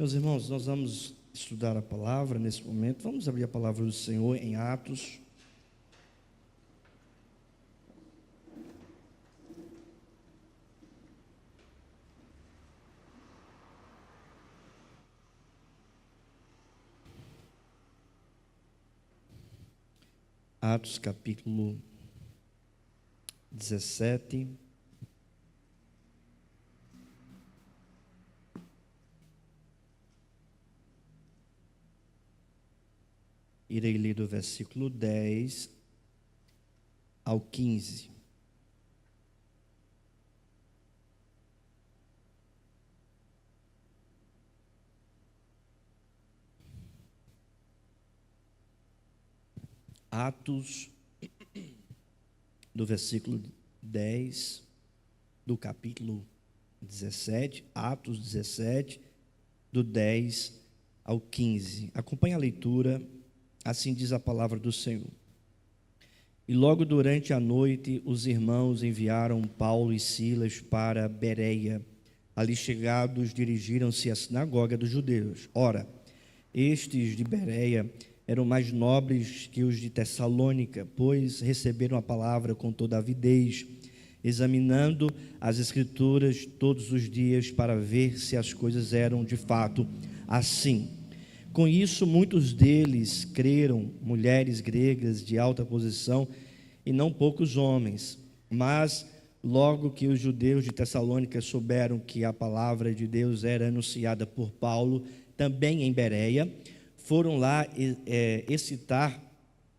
Meus irmãos, nós vamos estudar a palavra nesse momento. Vamos abrir a palavra do Senhor em Atos. Atos capítulo 17. Irei ler do versículo 10 ao 15. Atos, do versículo 10, do capítulo 17, Atos 17, do 10 ao 15. Acompanhe a leitura, assim diz a palavra do Senhor. E logo durante a noite, os irmãos enviaram Paulo e Silas para Bereia. Ali chegados, dirigiram-se à sinagoga dos judeus. Ora, estes de Bereia eram mais nobres que os de Tessalônica, pois receberam a palavra com toda avidez, examinando as Escrituras todos os dias para ver se as coisas eram de fato assim. Com isso, muitos deles creram, mulheres gregas de alta posição e não poucos homens. Mas, logo que os judeus de Tessalônica souberam que a palavra de Deus era anunciada por Paulo, também em Bereia, foram lá excitar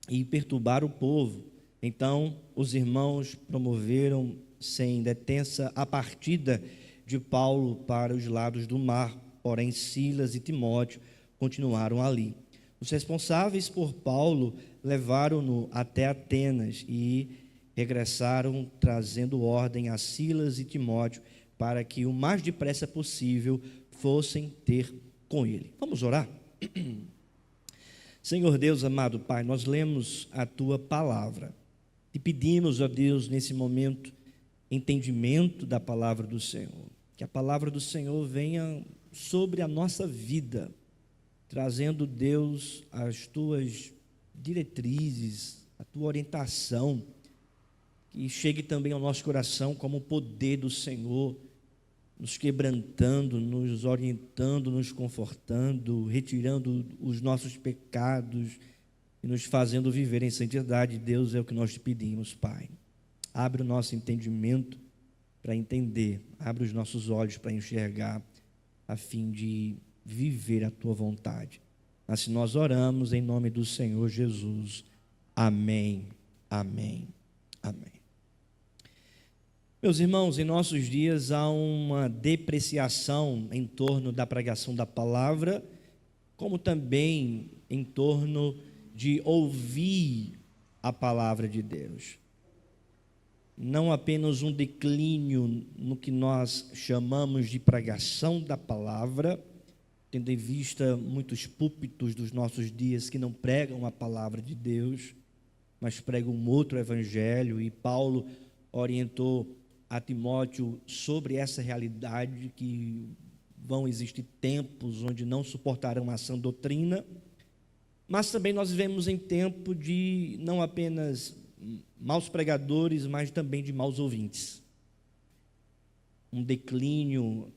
e perturbar o povo. Então, os irmãos promoveram sem detença a partida de Paulo para os lados do mar, porém Silas e Timóteo continuaram ali. Os responsáveis por Paulo levaram-no até Atenas e regressaram trazendo ordem a Silas e Timóteo para que o mais depressa possível fossem ter com ele. Vamos orar? Senhor Deus, amado Pai, nós lemos a Tua palavra e pedimos, ó Deus, nesse momento, entendimento da palavra do Senhor. Que a palavra do Senhor venha sobre a nossa vida, trazendo, Deus, as Tuas diretrizes, a Tua orientação, que chegue também ao nosso coração como o poder do Senhor, nos quebrantando, nos orientando, nos confortando, retirando os nossos pecados e nos fazendo viver em santidade. Deus, é o que nós te pedimos, Pai. Abre o nosso entendimento para entender, abre os nossos olhos para enxergar, a fim de viver a Tua vontade. Assim nós oramos em nome do Senhor Jesus. Amém, amém, amém. Meus irmãos, em nossos dias há uma depreciação em torno da pregação da palavra, como também em torno de ouvir a palavra de Deus. Não apenas um declínio no que nós chamamos de pregação da palavra, tendo em vista muitos púlpitos dos nossos dias que não pregam a palavra de Deus, mas pregam um outro evangelho, e Paulo orientou a Timóteo sobre essa realidade, que vão existir tempos onde não suportarão a sã doutrina, mas também nós vivemos em tempo de não apenas maus pregadores, mas também de maus ouvintes. Um declínio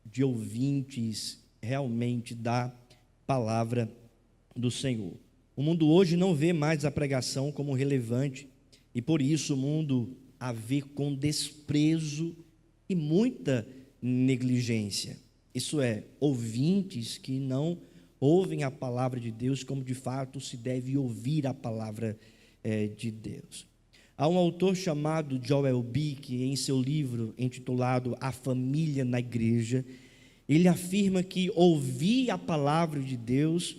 de ouvintes realmente da palavra do Senhor. O mundo hoje não vê mais a pregação como relevante, e por isso o mundo a vê com desprezo e muita negligência. Isso é, ouvintes que não ouvem a palavra de Deus como de fato se deve ouvir a palavra de Deus. Há um autor chamado Joel Bick, em seu livro intitulado A Família na Igreja, ele afirma que ouvir a palavra de Deus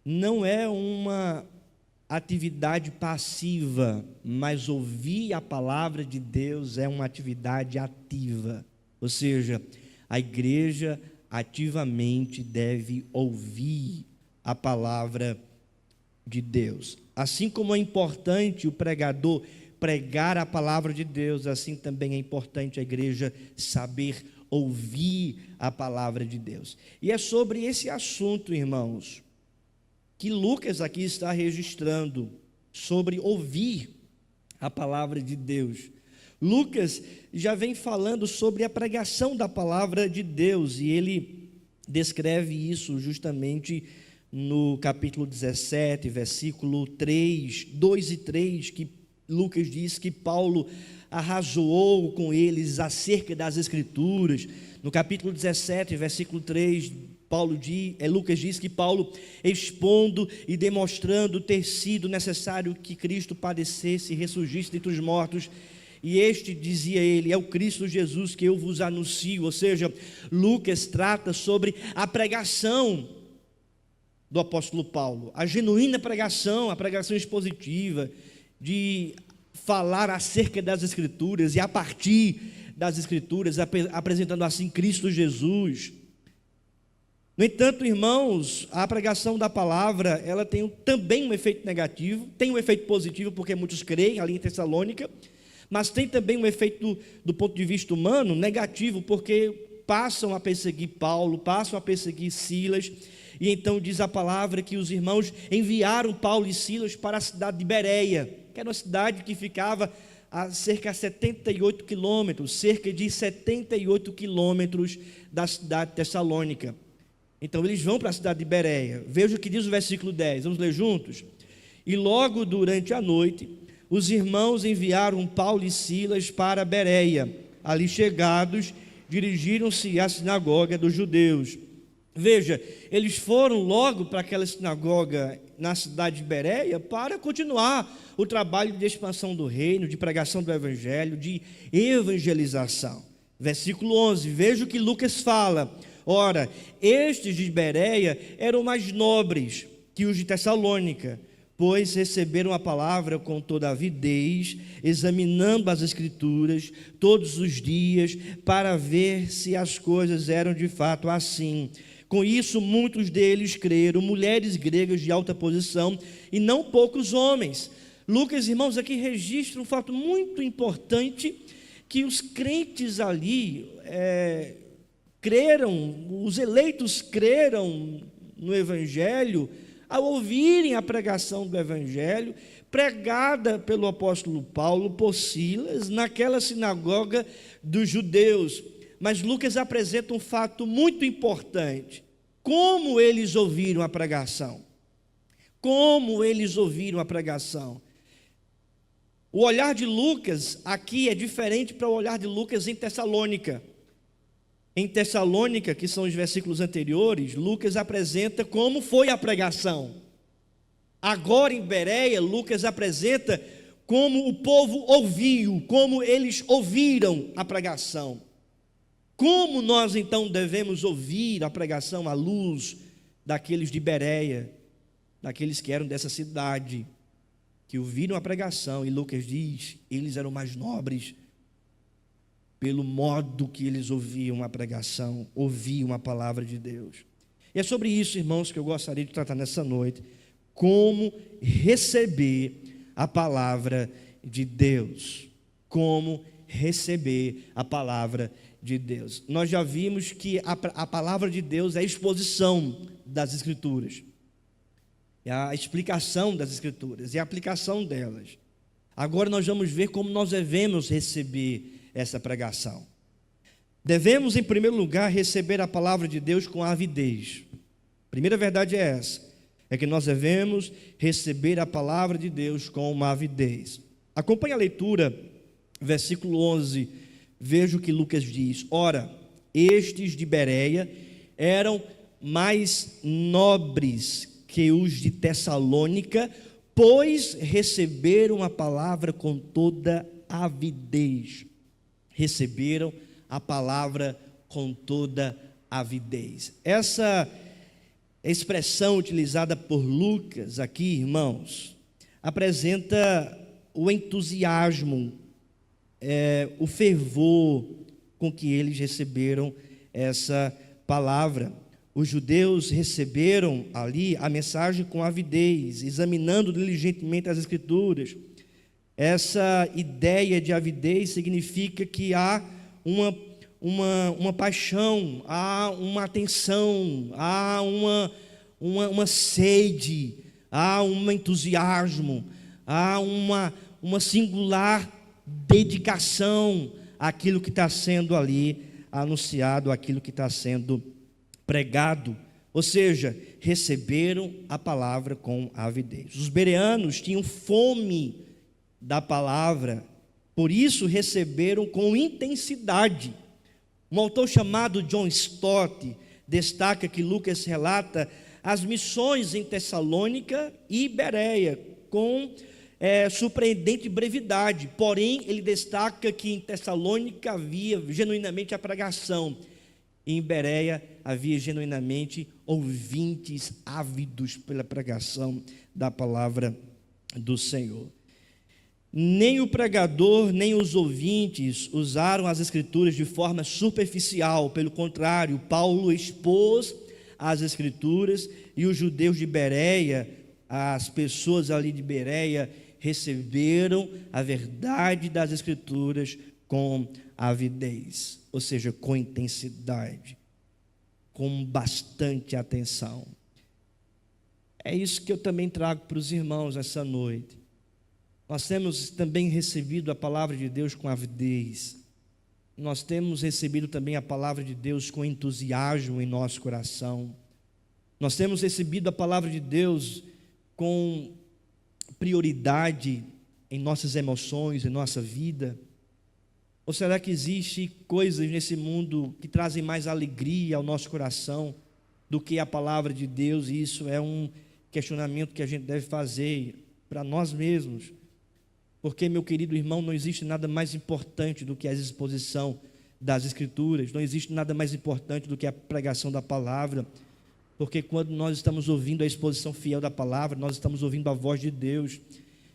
não é uma atividade passiva, mas ouvir a palavra de Deus é uma atividade ativa. Ou seja, a igreja ativamente deve ouvir a palavra de Deus. Assim como é importante o pregador pregar a palavra de Deus, assim também é importante a igreja saber ouvir a palavra de Deus. E é sobre esse assunto, irmãos, que Lucas aqui está registrando, sobre ouvir a palavra de Deus. Lucas já vem falando sobre a pregação da palavra de Deus, e ele descreve isso justamente no capítulo 17, versículo 3, 2 e 3, que Lucas diz que Paulo arrazoou com eles acerca das Escrituras. No capítulo 17, versículo 3, Lucas diz que Paulo, expondo e demonstrando ter sido necessário que Cristo padecesse e ressurgisse dentre os mortos, e este, dizia ele, é o Cristo Jesus que eu vos anuncio. Ou seja, Lucas trata sobre a pregação do apóstolo Paulo, a genuína pregação, a pregação expositiva, de falar acerca das Escrituras e a partir das Escrituras, apresentando assim Cristo Jesus. No entanto, irmãos, a pregação da palavra, ela tem também um efeito negativo, tem um efeito positivo, porque muitos creem ali em Tessalônica, mas tem também um efeito do ponto de vista humano negativo, porque passam a perseguir Paulo, passam a perseguir Silas, e então diz a palavra que os irmãos enviaram Paulo e Silas para a cidade de Bereia, que era uma cidade que ficava a cerca de 78 quilômetros da cidade de Tessalônica. Então eles vão para a cidade de Bereia. Veja o que diz o versículo 10, vamos ler juntos? E logo durante a noite, os irmãos enviaram Paulo e Silas para Bereia. Ali chegados, dirigiram-se à sinagoga dos judeus. Veja, eles foram logo para aquela sinagoga na cidade de Bereia para continuar o trabalho de expansão do reino, de pregação do evangelho, de evangelização. Versículo 11, veja o que Lucas fala. Ora, estes de Bereia eram mais nobres que os de Tessalônica, pois receberam a palavra com toda avidez, examinando as Escrituras todos os dias, para ver se as coisas eram de fato assim. Com isso, muitos deles creram, mulheres gregas de alta posição, e não poucos homens. Lucas, irmãos, aqui registra um fato muito importante, que os crentes ali creram, os eleitos creram no Evangelho, ao ouvirem a pregação do Evangelho, pregada pelo apóstolo Paulo por Silas, naquela sinagoga dos judeus. Mas Lucas apresenta um fato muito importante: como eles ouviram a pregação. Como eles ouviram a pregação. O olhar de Lucas aqui é diferente para o olhar de Lucas em Tessalônica. Em Tessalônica, que são os versículos anteriores, Lucas apresenta como foi a pregação. Agora em Bereia, Lucas apresenta como o povo ouviu, como eles ouviram a pregação. Como nós então devemos ouvir a pregação à luz daqueles de Bereia, daqueles que eram dessa cidade, que ouviram a pregação, e Lucas diz, eles eram mais nobres, pelo modo que eles ouviam a pregação, ouviam a palavra de Deus. E é sobre isso, irmãos, que eu gostaria de tratar nessa noite, como receber a palavra de Deus. Como receber a palavra de Deus. Nós já vimos que a palavra de Deus é a exposição das Escrituras, é a explicação das Escrituras, é a aplicação delas. Agora nós vamos ver como nós devemos receber essa pregação. Devemos, em primeiro lugar, receber a palavra de Deus com avidez. A primeira verdade é essa, é que nós devemos receber a palavra de Deus com uma avidez. Acompanhe a leitura, versículo 11, veja o que Lucas diz. Ora, estes de Bereia eram mais nobres que os de Tessalônica, pois receberam a palavra com toda avidez. Receberam a palavra com toda avidez. Essa expressão utilizada por Lucas aqui, irmãos, apresenta o entusiasmo, o fervor com que eles receberam essa palavra. Os judeus receberam ali a mensagem com avidez, examinando diligentemente as Escrituras. Essa ideia de avidez significa que há uma paixão, há uma atenção, há uma sede, há um entusiasmo, há uma singular dedicação àquilo que está sendo ali anunciado, àquilo que está sendo pregado. Ou seja, receberam a palavra com avidez. Os bereanos tinham fome da palavra, por isso receberam com intensidade. Um autor chamado John Stott destaca que Lucas relata as missões em Tessalônica e Bereia com surpreendente brevidade. Porém, ele destaca que em Tessalônica havia genuinamente a pregação, e em Bereia havia genuinamente ouvintes ávidos pela pregação da palavra do Senhor. Nem o pregador, nem os ouvintes usaram as Escrituras de forma superficial. Pelo contrário, Paulo expôs as Escrituras, e os judeus de Bereia, as pessoas ali de Bereia, receberam a verdade das Escrituras com avidez, ou seja, com intensidade, com bastante atenção. É isso que eu também trago para os irmãos essa noite. Nós temos também recebido a palavra de Deus com avidez. Nós temos recebido também a palavra de Deus com entusiasmo em nosso coração. Nós temos recebido a palavra de Deus com prioridade em nossas emoções, em nossa vida. Ou será que existem coisas nesse mundo que trazem mais alegria ao nosso coração do que a palavra de Deus? E isso é um questionamento que a gente deve fazer para nós mesmos. Porque, meu querido irmão, não existe nada mais importante do que a exposição das Escrituras, não existe nada mais importante do que a pregação da palavra, porque quando nós estamos ouvindo a exposição fiel da palavra, nós estamos ouvindo a voz de Deus.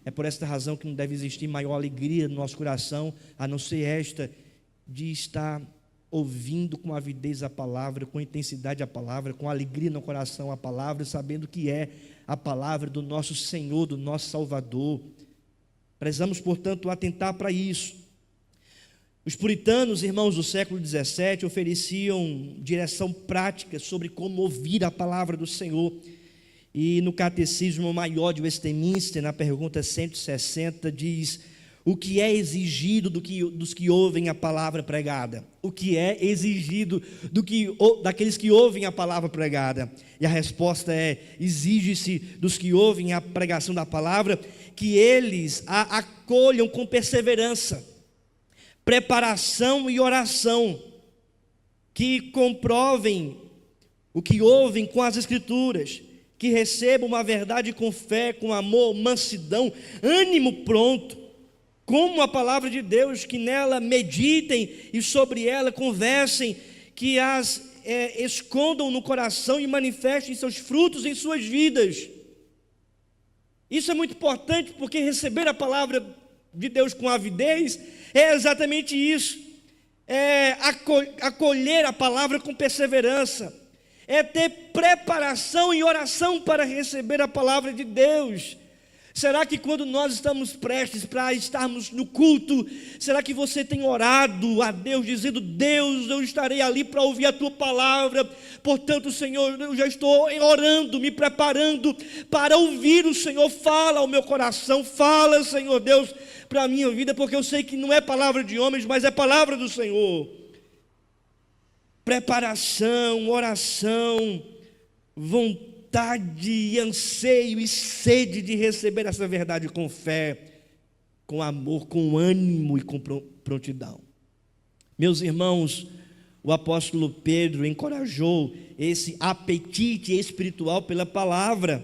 É por esta razão que não deve existir maior alegria no nosso coração, a não ser esta, de estar ouvindo com avidez a palavra, com intensidade a palavra, com alegria no coração a palavra, sabendo que é a palavra do nosso Senhor, do nosso Salvador. Precisamos, portanto, atentar para isso. Os puritanos, irmãos do século XVII, ofereciam direção prática sobre como ouvir a palavra do Senhor. E no Catecismo Maior de Westminster, na pergunta 160, diz: o que é exigido dos que ouvem a palavra pregada? O que é exigido daqueles que ouvem a palavra pregada? E a resposta é: exige-se dos que ouvem a pregação da palavra que eles a acolham com perseverança, preparação e oração, que comprovem o que ouvem com as Escrituras, que recebam uma verdade com fé, com amor, mansidão, ânimo pronto, como a palavra de Deus, que nela meditem e sobre ela conversem, que as escondam no coração e manifestem seus frutos em suas vidas. Isso é muito importante, porque receber a palavra de Deus com avidez é exatamente isso, é acolher a palavra com perseverança, é ter preparação e oração para receber a palavra de Deus. Será que quando nós estamos prestes para estarmos no culto, será que você tem orado a Deus, dizendo: Deus, eu estarei ali para ouvir a Tua palavra, portanto, Senhor, eu já estou orando, me preparando para ouvir o Senhor, fala ao meu coração, fala, Senhor Deus, para a minha vida, porque eu sei que não é palavra de homens, mas é palavra do Senhor. Preparação, oração, vontade, anseio e sede de receber essa verdade com fé, com amor, com ânimo e com prontidão. Meus irmãos, o apóstolo Pedro encorajou esse apetite espiritual pela palavra.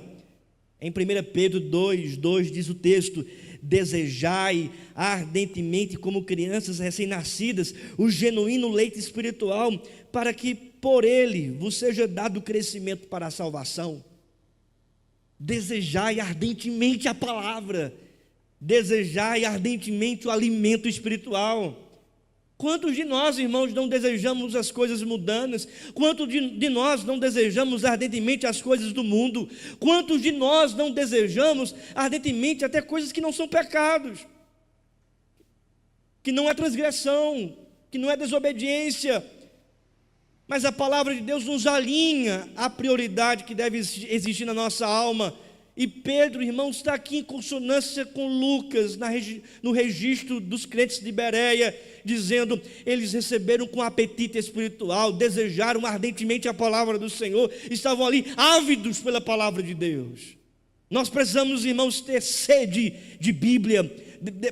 Em 1 Pedro 2:2 diz o texto: desejai ardentemente, como crianças recém-nascidas, o genuíno leite espiritual, para que por ele vos seja dado crescimento para a salvação. Desejai ardentemente a palavra, desejai ardentemente o alimento espiritual. Quantos de nós, irmãos, não desejamos as coisas mundanas? Quantos de nós não desejamos ardentemente as coisas do mundo? Quantos de nós não desejamos ardentemente até coisas que não são pecados, que não é transgressão, que não é desobediência, mas a palavra de Deus nos alinha à prioridade que deve existir na nossa alma. E Pedro, irmãos, está aqui em consonância com Lucas, no registro dos crentes de Bereia, dizendo: eles receberam com apetite espiritual, desejaram ardentemente a palavra do Senhor, estavam ali ávidos pela palavra de Deus. Nós precisamos, irmãos, ter sede de Bíblia,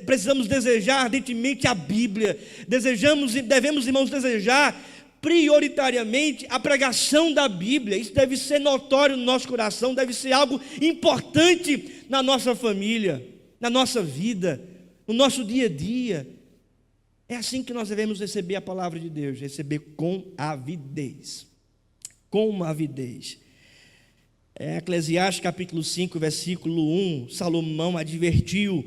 precisamos desejar ardentemente a Bíblia, devemos, irmãos, desejar prioritariamente a pregação da Bíblia. Isso deve ser notório no nosso coração, deve ser algo importante na nossa família, na nossa vida, no nosso dia a dia. É assim que nós devemos receber a palavra de Deus, receber com avidez. Com avidez. Eclesiastes capítulo 5, versículo 1, Salomão advertiu: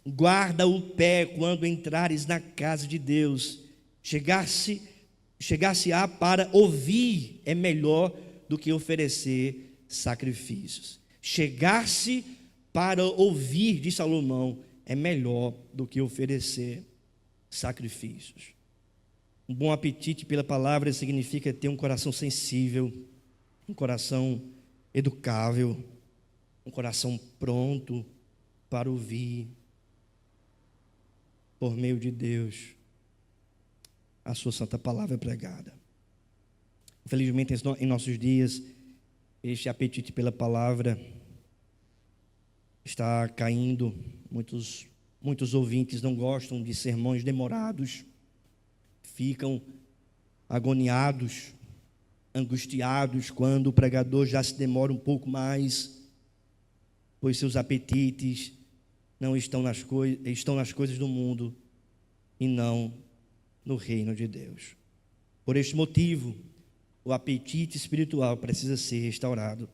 guarda o pé quando entrares na casa de Deus, chegar-se-á para ouvir é melhor do que oferecer sacrifícios. Chegar-se para ouvir, diz Salomão, é melhor do que oferecer sacrifícios. Um bom apetite pela palavra significa ter um coração sensível, um coração educável, um coração pronto para ouvir, por meio de Deus, a sua santa palavra pregada. Infelizmente, em nossos dias, este apetite pela palavra está caindo. Muitos ouvintes não gostam de sermões demorados, ficam agoniados, angustiados quando o pregador já se demora um pouco mais, pois seus apetites não estão estão nas coisas do mundo e não no reino de Deus. Por este motivo, o apetite espiritual precisa ser restaurado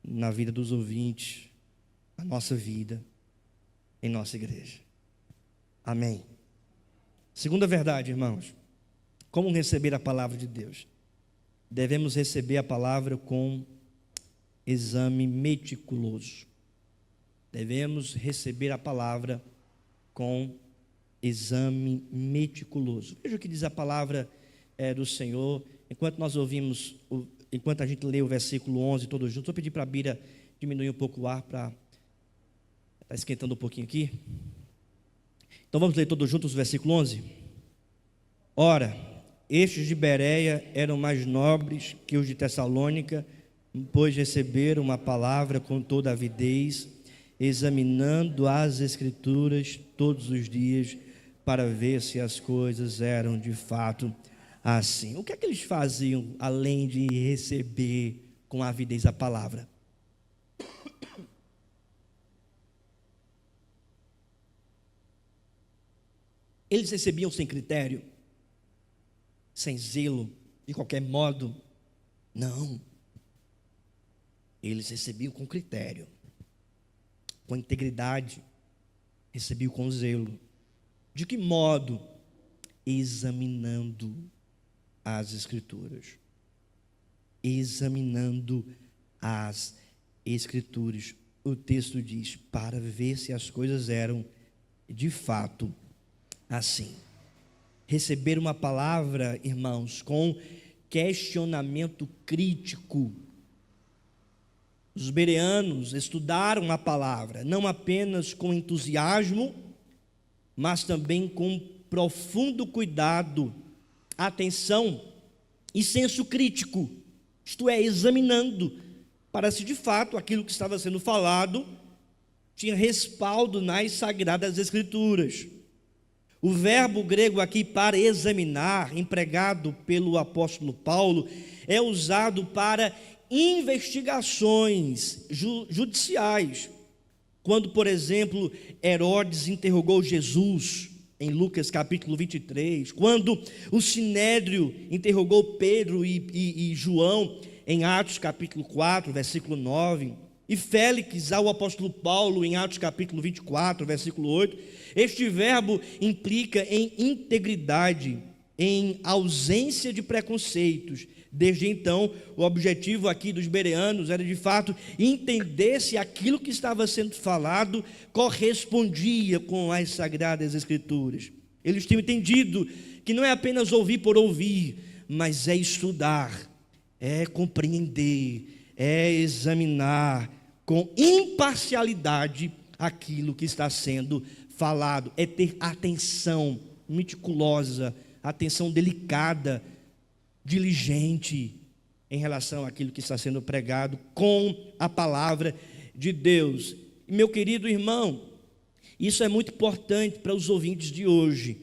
na vida dos ouvintes, na nossa vida, em nossa igreja. Amém. Segunda verdade, irmãos, como receber a palavra de Deus? Devemos receber a palavra com exame meticuloso. Devemos receber a palavra com exame meticuloso. Veja o que diz a palavra do Senhor. Enquanto a gente lê o versículo 11 todos juntos, vou pedir para a Bira diminuir um pouco o ar, está esquentando um pouquinho aqui. Então vamos ler todos juntos o versículo 11. Ora, estes de Bereia eram mais nobres que os de Tessalônica, pois receberam uma palavra com toda avidez, examinando as Escrituras todos os dias, para ver se as coisas eram de fato assim. O que é que eles faziam, além de receber com avidez a palavra? Eles recebiam sem critério, sem zelo, de qualquer modo? Não. Eles recebiam com critério, com integridade, recebiam com zelo. De que modo? Examinando as Escrituras. Examinando as Escrituras. O texto diz, para ver se as coisas eram de fato assim. Receber uma palavra, irmãos, com questionamento crítico. Os bereanos estudaram a palavra, não apenas com entusiasmo, mas também com profundo cuidado, atenção e senso crítico, isto é, examinando, para se de fato aquilo que estava sendo falado tinha respaldo nas Sagradas Escrituras. O verbo grego aqui para examinar, empregado pelo apóstolo Paulo, é usado para investigações judiciais. Quando, por exemplo, Herodes interrogou Jesus, em Lucas capítulo 23, quando o Sinédrio interrogou Pedro e João, em Atos capítulo 4, versículo 9, e Félix ao apóstolo Paulo, em Atos capítulo 24, versículo 8, este verbo implica em integridade, em ausência de preconceitos. Desde então, o objetivo aqui dos bereanos era de fato entender se aquilo que estava sendo falado correspondia com as Sagradas Escrituras. Eles tinham entendido que não é apenas ouvir por ouvir, mas é estudar, é compreender, é examinar com imparcialidade aquilo que está sendo falado, é ter atenção meticulosa, atenção delicada, diligente em relação àquilo que está sendo pregado com a palavra de Deus. E, meu querido irmão, isso é muito importante para os ouvintes de hoje,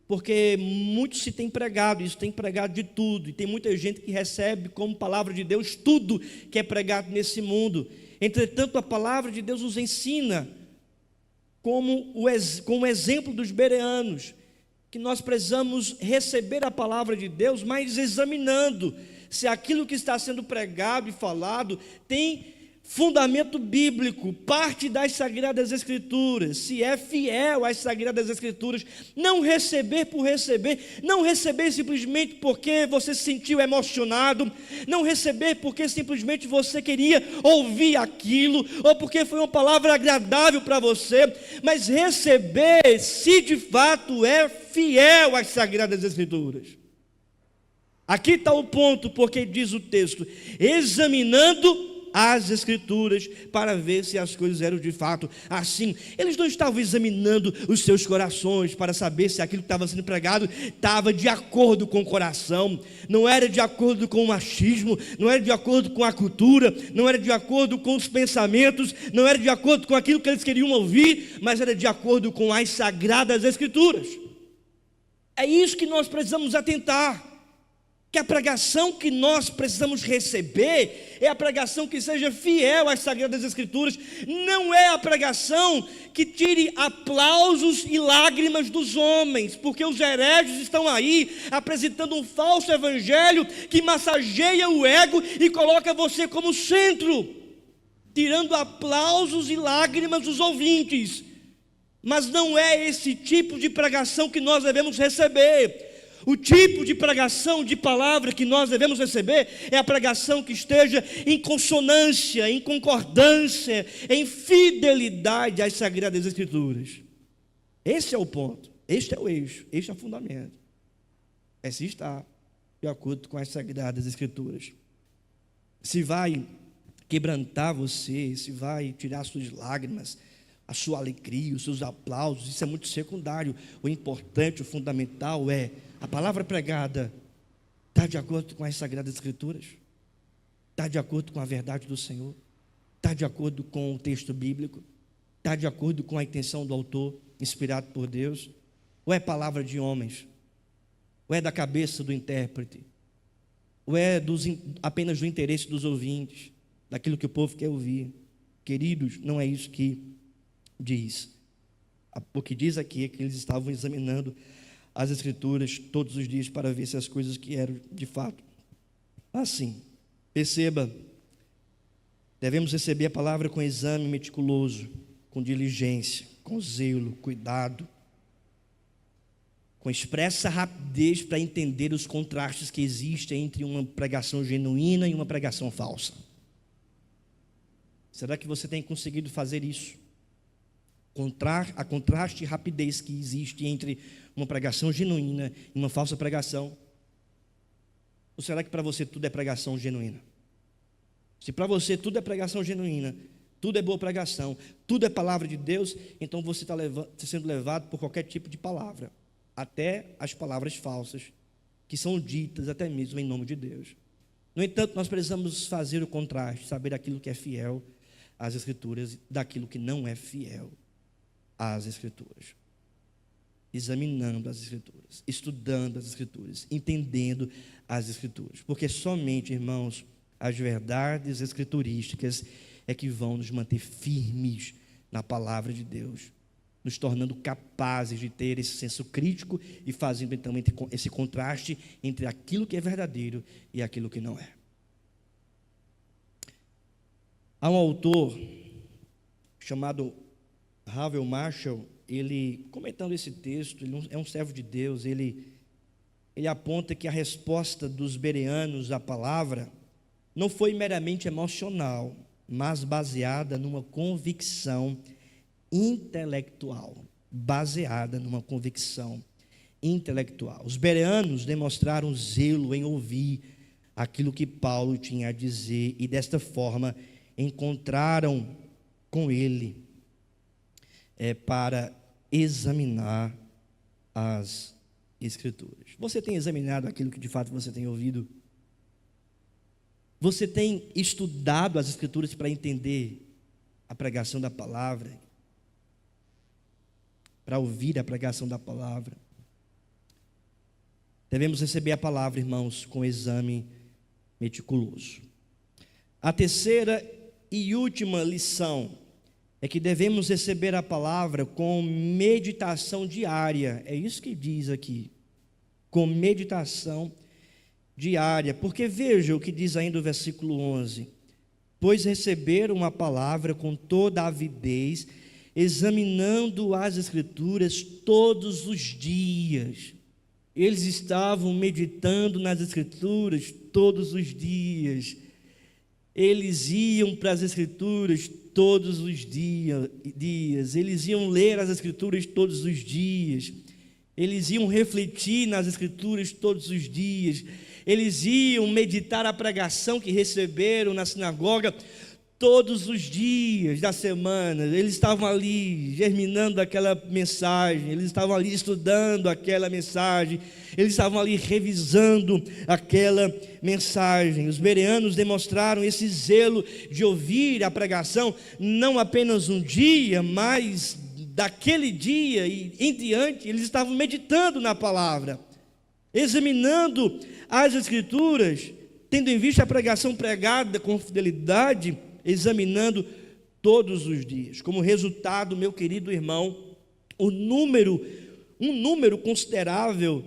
porque muito se tem pregado, isso tem pregado de tudo, e tem muita gente que recebe como palavra de Deus tudo que é pregado nesse mundo. Entretanto, a palavra de Deus nos ensina, como o exemplo dos bereanos, que nós precisamos receber a palavra de Deus, mas examinando se aquilo que está sendo pregado e falado tem fundamento bíblico, parte das Sagradas Escrituras, se é fiel às Sagradas Escrituras. Não receber por receber, não receber simplesmente porque você se sentiu emocionado, não receber porque simplesmente você queria ouvir aquilo, ou porque foi uma palavra agradável para você, mas receber se de fato é fiel às Sagradas Escrituras. Aqui está o ponto, porque diz o texto, examinando as Escrituras, para ver se as coisas eram de fato assim. Eles não estavam examinando os seus corações, para saber se aquilo que estava sendo pregado estava de acordo com o coração, não era de acordo com o machismo, não era de acordo com a cultura, não era de acordo com os pensamentos, não era de acordo com aquilo que eles queriam ouvir, mas era de acordo com as Sagradas Escrituras. É isso que nós precisamos atentar, que a pregação que nós precisamos receber é a pregação que seja fiel às Sagradas Escrituras, não é a pregação que tire aplausos e lágrimas dos homens, porque os hereges estão aí apresentando um falso evangelho que massageia o ego e coloca você como centro, tirando aplausos e lágrimas dos ouvintes. Mas não é esse tipo de pregação que nós devemos receber. O tipo de pregação, de palavra que nós devemos receber é a pregação que esteja em consonância, em concordância, em fidelidade às Sagradas Escrituras. Esse é o ponto, este é o eixo, este é o fundamento. É se estar de acordo com as Sagradas Escrituras. Se vai quebrantar você, se vai tirar suas lágrimas, a sua alegria, os seus aplausos, isso é muito secundário. O importante, o fundamental é a palavra pregada está de acordo com as Sagradas Escrituras, está de acordo com a verdade do Senhor, está de acordo com o texto bíblico, está de acordo com a intenção do autor, inspirado por Deus, ou é palavra de homens, ou é da cabeça do intérprete, ou é apenas do interesse dos ouvintes, daquilo que o povo quer ouvir. Queridos, não é isso que diz. O que diz aqui é que eles estavam examinando as Escrituras todos os dias para ver se as coisas que eram de fato assim. Perceba, devemos receber a palavra com exame meticuloso, com diligência, com zelo, cuidado, com expressa rapidez para entender os contrastes que existem entre uma pregação genuína e uma pregação falsa. Será que você tem conseguido fazer isso? A contraste e rapidez que existe entre uma pregação genuína e uma falsa pregação? Ou será que para você tudo é pregação genuína? Se para você tudo é pregação genuína, tudo é boa pregação, tudo é palavra de Deus, então você está sendo levado por qualquer tipo de palavra, até as palavras falsas, que são ditas até mesmo em nome de Deus. No entanto, nós precisamos fazer o contraste, saber aquilo que é fiel às Escrituras, daquilo que não é fiel às Escrituras, examinando as Escrituras, estudando as Escrituras, entendendo as Escrituras, porque somente, irmãos, as verdades escriturísticas é que vão nos manter firmes na palavra de Deus, nos tornando capazes de ter esse senso crítico e fazendo então esse contraste entre aquilo que é verdadeiro e aquilo que não é. Há um autor chamado Havel Marshall, ele, comentando esse texto, ele é um servo de Deus, ele aponta que a resposta dos bereanos à palavra não foi meramente emocional, mas baseada numa convicção intelectual, intelectual. Os bereanos demonstraram zelo em ouvir aquilo que Paulo tinha a dizer e desta forma encontraram com ele para examinar as Escrituras. Você tem examinado aquilo que de fato você tem ouvido? Você tem estudado as Escrituras para entender a pregação da palavra? Para ouvir a pregação da palavra? Devemos receber a palavra, irmãos, com exame meticuloso. A terceira e última lição é que devemos receber a palavra com meditação diária. É isso que diz aqui, com meditação diária. Porque veja o que diz ainda o versículo 11: pois receberam a palavra com toda a avidez, examinando as Escrituras todos os dias. Eles estavam meditando nas Escrituras todos os dias. Eles iam para as Escrituras todos os dias. Eles iam ler as Escrituras todos os dias. Eles iam refletir nas Escrituras todos os dias. Eles iam meditar a pregação que receberam na sinagoga todos os dias da semana. Eles estavam ali germinando aquela mensagem, eles estavam ali estudando aquela mensagem, eles estavam ali revisando aquela mensagem. Os bereanos demonstraram esse zelo de ouvir a pregação, não apenas um dia, mas daquele dia e em diante, eles estavam meditando na palavra, examinando as Escrituras, tendo em vista a pregação pregada com fidelidade, examinando todos os dias. Como resultado, meu querido irmão, um número considerável,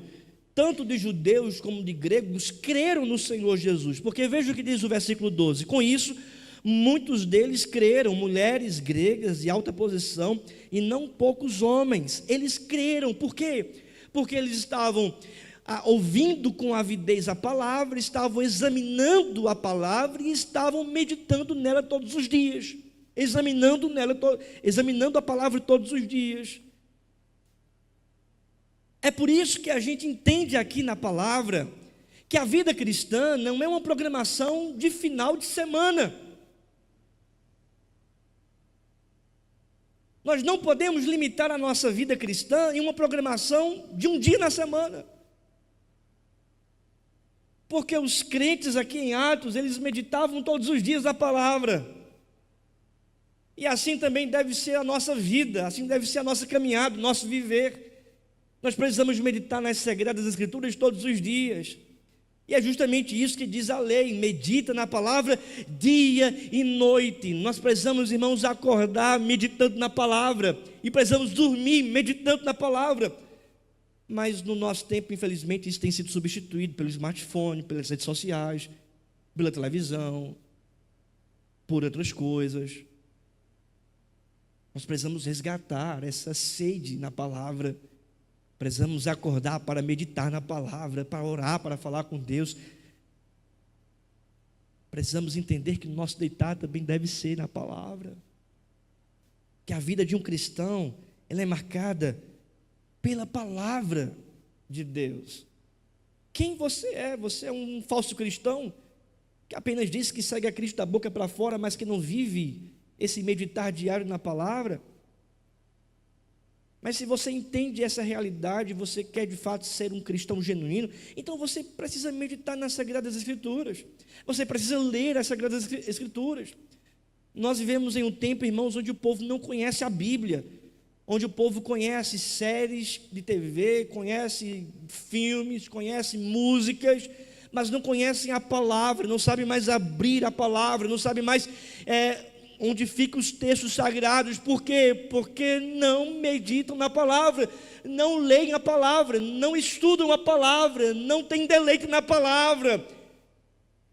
tanto de judeus como de gregos, creram no Senhor Jesus. Porque veja o que diz o versículo 12: com isso, muitos deles creram, mulheres gregas de alta posição, e não poucos homens. Eles creram. Por quê? Porque eles estavam ouvindo com avidez a palavra, estavam examinando a palavra e estavam meditando nela todos os dias, examinando a palavra todos os dias. É por isso que a gente entende aqui na palavra que a vida cristã não é uma programação de final de semana. Nós não podemos limitar a nossa vida cristã em uma programação de um dia na semana. Porque os crentes aqui em Atos, eles meditavam todos os dias a palavra. E assim também deve ser a nossa vida, assim deve ser a nossa caminhada, o nosso viver. Nós precisamos meditar nas Sagradas Escrituras todos os dias. E é justamente isso que diz a lei: medita na palavra dia e noite. Nós precisamos, irmãos, acordar meditando na palavra, e precisamos dormir meditando na palavra. Mas no nosso tempo, infelizmente, isso tem sido substituído pelo smartphone, pelas redes sociais, pela televisão, por outras coisas. Nós precisamos resgatar essa sede na palavra. Precisamos acordar para meditar na palavra, para orar, para falar com Deus. Precisamos entender que o nosso deitar também deve ser na palavra. Que a vida de um cristão, ela é marcada pela palavra de Deus. Quem você é? Você é um falso cristão que apenas diz que segue a Cristo da boca para fora, mas que não vive esse meditar diário na palavra? Mas se você entende essa realidade, você quer de fato ser um cristão genuíno, então você precisa meditar nas Sagradas Escrituras, você precisa ler as Sagradas Escrituras. Nós vivemos em um tempo, irmãos, onde o povo não conhece a Bíblia, onde o povo conhece séries de TV, conhece filmes, conhece músicas, mas não conhecem a palavra, não sabem mais abrir a palavra, não sabem mais onde ficam os textos sagrados. Por quê? Porque não meditam na palavra, não leem a palavra, não estudam a palavra, não têm deleite na palavra.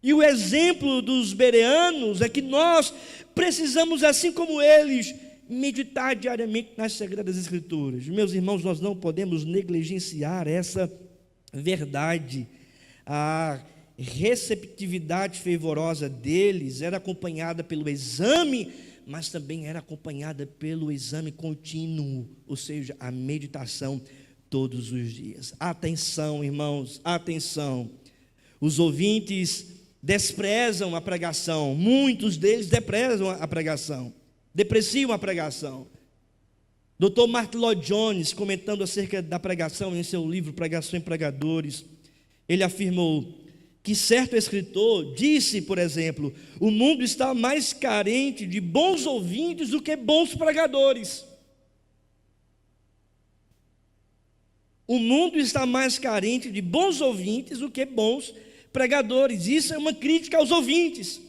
E o exemplo dos bereanos é que nós precisamos, assim como eles, meditar diariamente nas Sagradas Escrituras. Meus irmãos, nós não podemos negligenciar essa verdade. A receptividade fervorosa deles era acompanhada pelo exame, mas também era acompanhada pelo exame contínuo, ou seja, a meditação todos os dias. Atenção, irmãos, atenção. Os ouvintes desprezam a pregação, muitos deles desprezam a pregação, depreciam a pregação. Dr. Martyn Lloyd-Jones, comentando acerca da pregação em seu livro Pregação em Pregadores, ele afirmou que certo escritor disse, por exemplo, o mundo está mais carente de bons ouvintes do que bons pregadores. O mundo está mais carente de bons ouvintes do que bons pregadores. Isso é uma crítica aos ouvintes.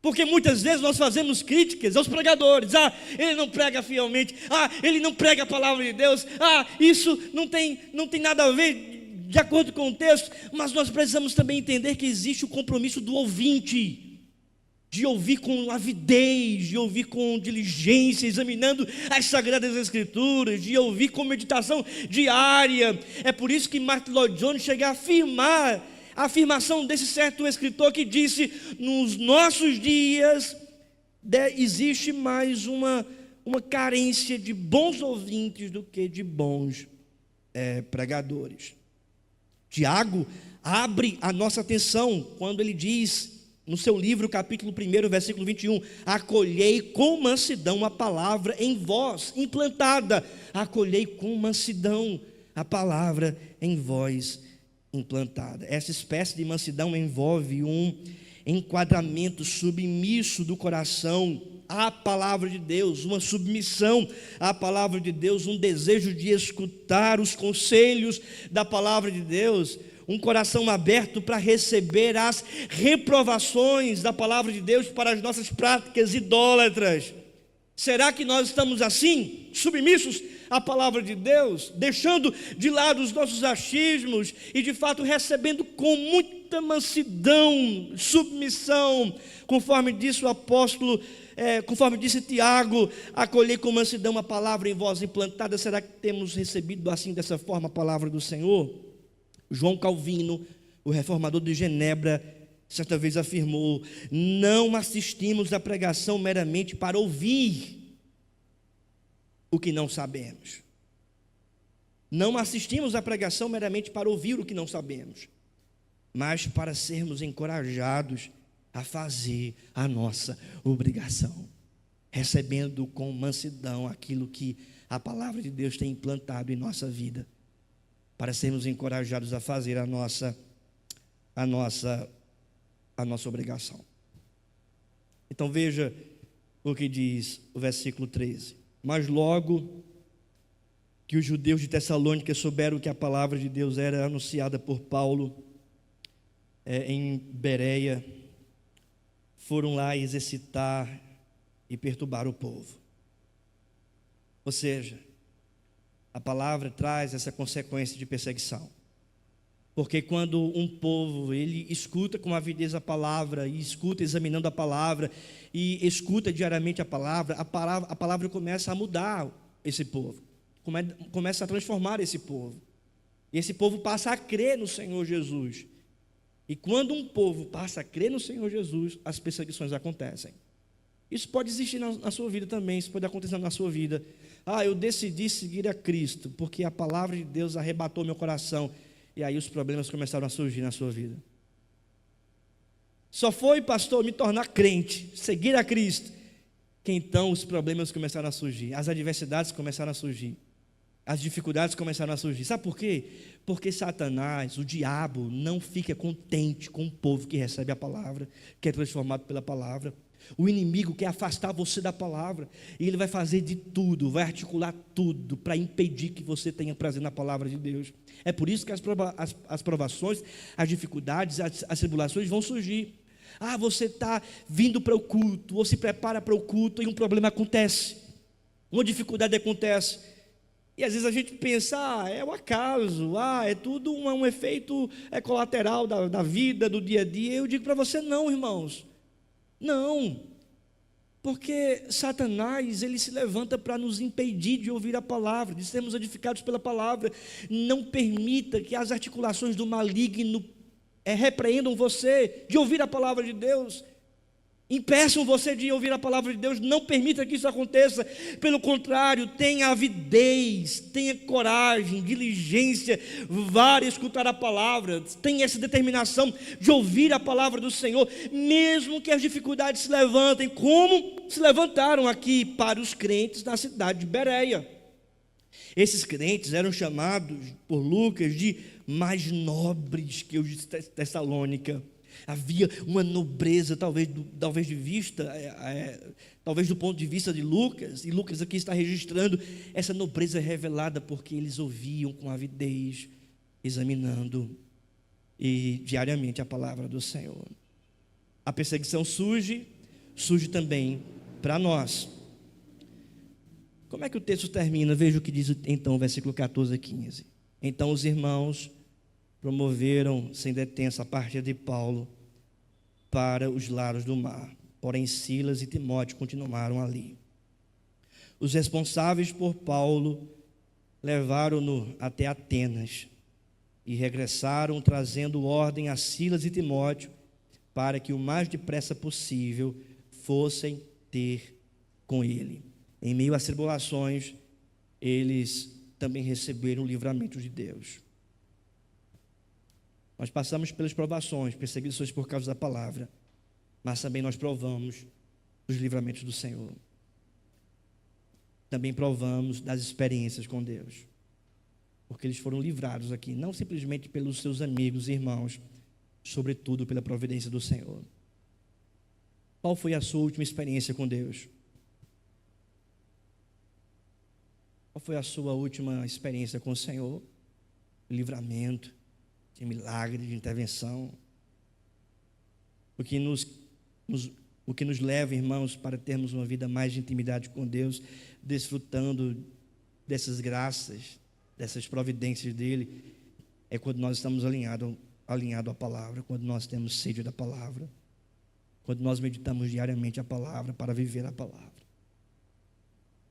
Porque muitas vezes nós fazemos críticas aos pregadores. Ele não prega fielmente. Ele não prega a palavra de Deus. Isso não tem nada a ver de acordo com o texto. Mas nós precisamos também entender que existe o compromisso do ouvinte, de ouvir com avidez, de ouvir com diligência, examinando as Sagradas Escrituras, de ouvir com meditação diária. É por isso que Martyn Lloyd-Jones chega a afirmar a afirmação desse certo escritor que disse: nos nossos dias existe mais uma carência de bons ouvintes do que de bons pregadores. Tiago abre a nossa atenção quando ele diz no seu livro, capítulo 1, versículo 21, acolhei com mansidão a palavra em vós implantada. Acolhei com mansidão a palavra em vós implantada. Essa espécie de mansidão envolve um enquadramento submisso do coração à palavra de Deus, uma submissão à palavra de Deus, um desejo de escutar os conselhos da palavra de Deus, um coração aberto para receber as reprovações da palavra de Deus para as nossas práticas idólatras. Será que nós estamos assim, submissos à palavra de Deus, deixando de lado os nossos achismos e de fato recebendo com muita mansidão, submissão, conforme disse o apóstolo, conforme disse Tiago, acolher com mansidão a palavra em vós implantada? Será que temos recebido assim, dessa forma, a palavra do Senhor? João Calvino, o reformador de Genebra, certa vez afirmou: não assistimos à pregação meramente para ouvir o que não sabemos. Não assistimos à pregação meramente para ouvir o que não sabemos, mas para sermos encorajados a fazer a nossa obrigação, recebendo com mansidão aquilo que a palavra de Deus tem implantado em nossa vida, para sermos encorajados a fazer a nossa obrigação. Então veja o que diz o versículo 13. Mas logo que os judeus de Tessalônica souberam que a palavra de Deus era anunciada por Paulo em Bereia, foram lá exercitar e perturbar o povo. Ou seja, a palavra traz essa consequência de perseguição. Porque quando um povo, ele escuta com avidez a palavra, e escuta examinando a palavra, e escuta diariamente a palavra começa a mudar esse povo, começa a transformar esse povo. E esse povo passa a crer no Senhor Jesus. E quando um povo passa a crer no Senhor Jesus, as perseguições acontecem. Isso pode existir na sua vida também, isso pode acontecer na sua vida. Eu decidi seguir a Cristo, porque a palavra de Deus arrebatou meu coração. E aí os problemas começaram a surgir na sua vida. Só foi, pastor, me tornar crente, seguir a Cristo, que então os problemas começaram a surgir, as adversidades começaram a surgir, as dificuldades começaram a surgir. Sabe por quê? Porque Satanás, o diabo, não fica contente com o povo que recebe a palavra, que é transformado pela palavra. O inimigo quer afastar você da palavra, e ele vai fazer de tudo, vai articular tudo para impedir que você tenha prazer na palavra de Deus. É por isso que as provações, as dificuldades, as tribulações vão surgir. Você está vindo para o culto, ou se prepara para o culto, e um problema acontece, uma dificuldade acontece, e às vezes a gente pensa: é o acaso, é tudo um efeito colateral da vida, do dia a dia. Eu digo para você: não, irmãos, não, porque Satanás, ele se levanta para nos impedir de ouvir a palavra, de sermos edificados pela palavra. Não permita que as articulações do maligno repreendam você de ouvir a palavra de Deus. impeçam você de ouvir a palavra de Deus, não permita que isso aconteça. Pelo contrário, tenha avidez, tenha coragem, diligência, vá escutar a palavra, tenha essa determinação de ouvir a palavra do Senhor, mesmo que as dificuldades se levantem, como se levantaram aqui para os crentes na cidade de Bereia. Esses crentes eram chamados por Lucas de mais nobres que os de Tessalônica. Havia uma nobreza, talvez do ponto de vista de Lucas, e Lucas aqui está registrando essa nobreza revelada porque eles ouviam com avidez, examinando e diariamente a palavra do Senhor. A perseguição surge também para nós. Como é que o texto termina? Veja o que diz então o versículo 14 a 15. Então os irmãos promoveram sem detença a partida de Paulo para os lados do mar. Porém Silas e Timóteo continuaram ali. Os responsáveis por Paulo levaram-no até Atenas e regressaram trazendo ordem a Silas e Timóteo para que o mais depressa possível fossem ter com ele. Em meio às tribulações, eles também receberam o livramento de Deus. Nós passamos pelas provações, perseguições por causa da palavra, mas também nós provamos os livramentos do Senhor. Também provamos das experiências com Deus, porque eles foram livrados aqui, não simplesmente pelos seus amigos e irmãos, sobretudo pela providência do Senhor. Qual foi a sua última experiência com Deus? Qual foi a sua última experiência com o Senhor? Livramento, de milagre, de intervenção. O que nos leva, irmãos, para termos uma vida mais de intimidade com Deus, desfrutando dessas graças, dessas providências dEle, é quando nós estamos alinhados à palavra, quando nós temos sede da palavra, quando nós meditamos diariamente a palavra para viver a palavra.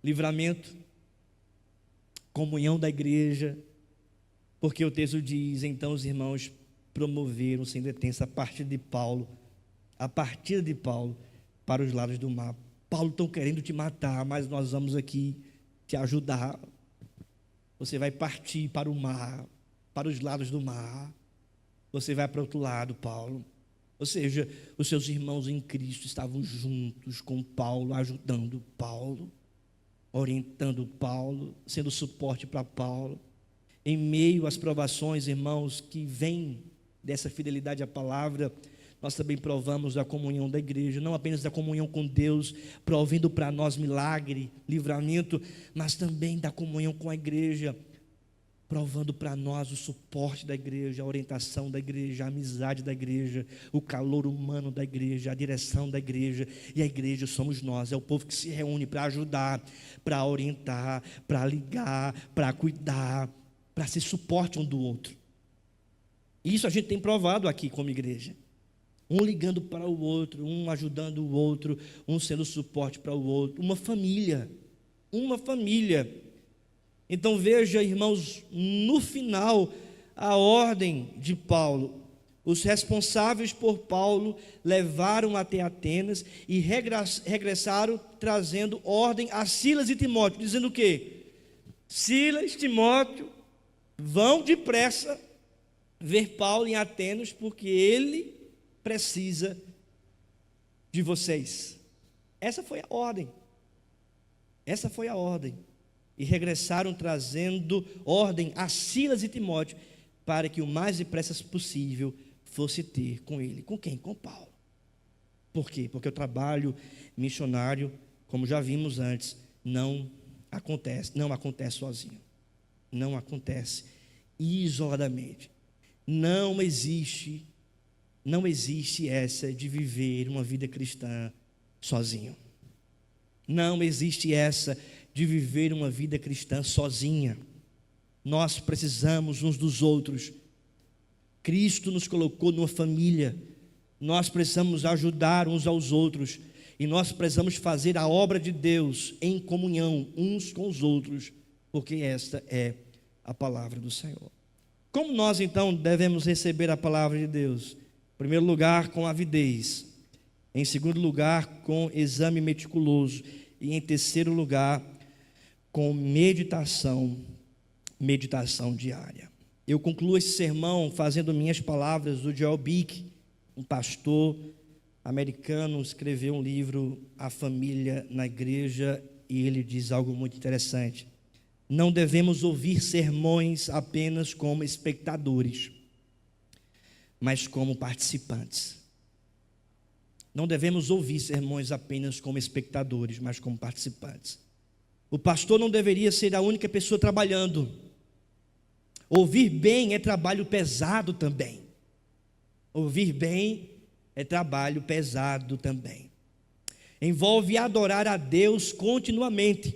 Livramento, comunhão da igreja, porque o texto diz, então os irmãos promoveram sem detença a partida de Paulo para os lados do mar. Paulo, estão querendo te matar, mas nós vamos aqui te ajudar. Você vai partir para o mar, para os lados do mar. Você vai para o outro lado, Paulo. Ou seja, os seus irmãos em Cristo estavam juntos com Paulo, ajudando Paulo, orientando Paulo, sendo suporte para Paulo. Em meio às provações, irmãos, que vêm dessa fidelidade à palavra, nós também provamos da comunhão da igreja, não apenas da comunhão com Deus, provendo para nós milagre, livramento, mas também da comunhão com a igreja, provando para nós o suporte da igreja, a orientação da igreja, a amizade da igreja, o calor humano da igreja, a direção da igreja. E a igreja somos nós, é o povo que se reúne para ajudar, para orientar, para ligar, para cuidar, para ser suporte um do outro. Isso a gente tem provado aqui como igreja. Um ligando para o outro, um ajudando o outro, um sendo suporte para o outro. Uma família. Então veja, irmãos, no final, a ordem de Paulo. Os responsáveis por Paulo levaram até Atenas e regressaram trazendo ordem a Silas e Timóteo, dizendo o quê? Silas, Timóteo, vão depressa ver Paulo em Atenas, porque ele precisa de vocês. Essa foi a ordem. E regressaram trazendo ordem a Silas e Timóteo, para que o mais depressa possível fosse ter com ele. Com quem? Com Paulo. Por quê? Porque o trabalho missionário, como já vimos antes, não acontece sozinho. Não acontece isoladamente. Não existe essa de viver uma vida cristã sozinho. Não existe essa de viver uma vida cristã sozinha. Nós precisamos uns dos outros. Cristo nos colocou numa família. Nós precisamos ajudar uns aos outros. E nós precisamos fazer a obra de Deus em comunhão uns com os outros, porque esta é a palavra do Senhor. Como nós então devemos receber a palavra de Deus? Em primeiro lugar, com avidez. Em segundo lugar, com exame meticuloso. E em terceiro lugar, com meditação diária. Eu concluo esse sermão fazendo minhas palavras do Joel Bick, um pastor americano, escreveu um livro, A Família na Igreja, e ele diz algo muito interessante. Não devemos ouvir sermões apenas como espectadores, mas como participantes. Não devemos ouvir sermões apenas como espectadores, mas como participantes. O pastor não deveria ser a única pessoa trabalhando. Ouvir bem é trabalho pesado também. Ouvir bem é trabalho pesado também. Envolve adorar a Deus continuamente.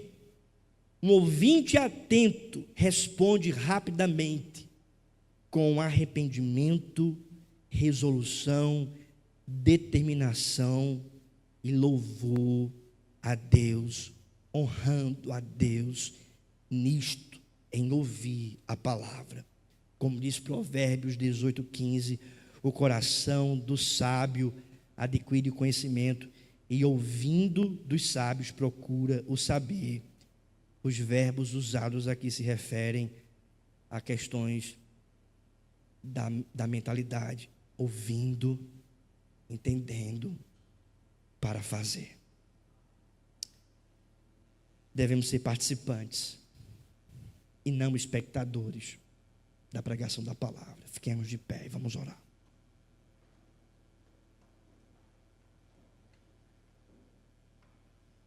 Um ouvinte atento responde rapidamente, com arrependimento, resolução, determinação e louvor a Deus, honrando a Deus nisto, em ouvir a palavra. Como diz Provérbios 18:15, o coração do sábio adquire conhecimento e ouvindo dos sábios procura o saber. Os verbos usados aqui se referem a questões da mentalidade, ouvindo, entendendo, para fazer. Devemos ser participantes e não espectadores da pregação da palavra. Fiquemos de pé e vamos orar.